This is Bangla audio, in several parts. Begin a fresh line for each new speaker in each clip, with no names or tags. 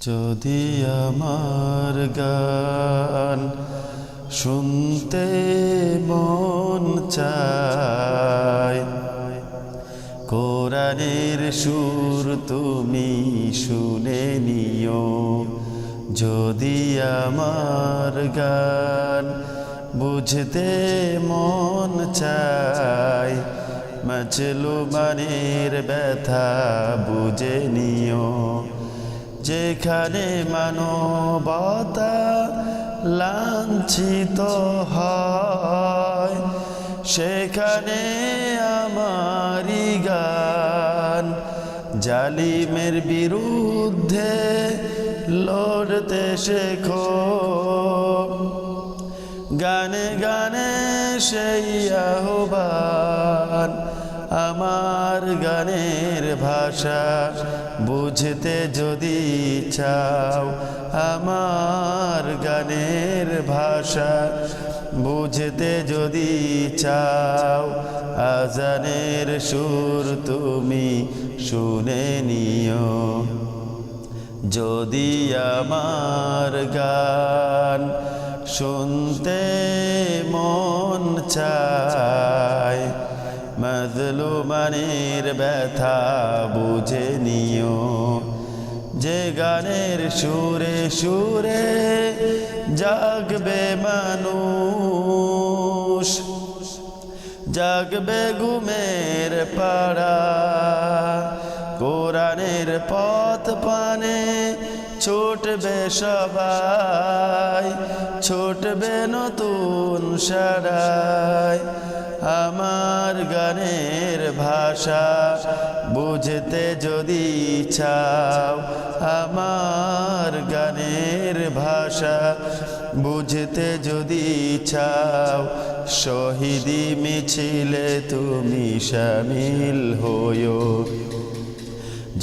যদি আমার গান শুনতে মন চায়, কোরআনের সুর তুমি শুনে নিও। যদি আমার গান বুঝতে মন চায়, মাজলুমানের ব্যথা বুঝে নিও। যেখানে মানবতা লাঞ্ছিত হয়, সেখানে আমারি গান জালিমের বিরুদ্ধে লড়তে শেখো। গানে গানে সেই আহ্বান, আমার গানের ভাষা বুঝতে যদি চাও, আমার গানের ভাষা বুঝতে যদি চাও, আজানের সুর তুমি শুনে নিও। যদি আমার গান শুনতে মন চায়, মাজলুমানের ব্যথা বুঝে নিও। যে গানের সুরে সুরে জাগবে মানুষ, জাগবে ঘুমের পাড়া, কোরআনের পথ পানে ছুটবে সবাই, ছুটবে নতুন সারায়। আমার গানের ভাষা বুঝতে যদি চাও, আমার গানের ভাষা বুঝতে যদি চাও, শহীদি মিছিলে তুমি শামিল হইও।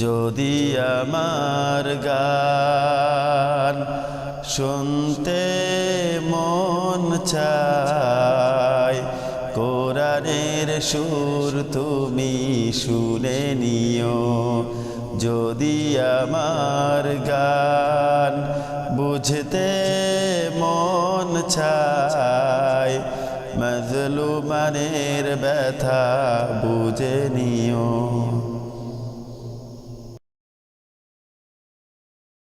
যদি আমার গান শুনতে মন চায়, কোরআনের সুর তুমি শুনে নিও। যদি আমার গান বুঝতে মন চায়, মাজলুমানের ব্যথা বুঝে নিও।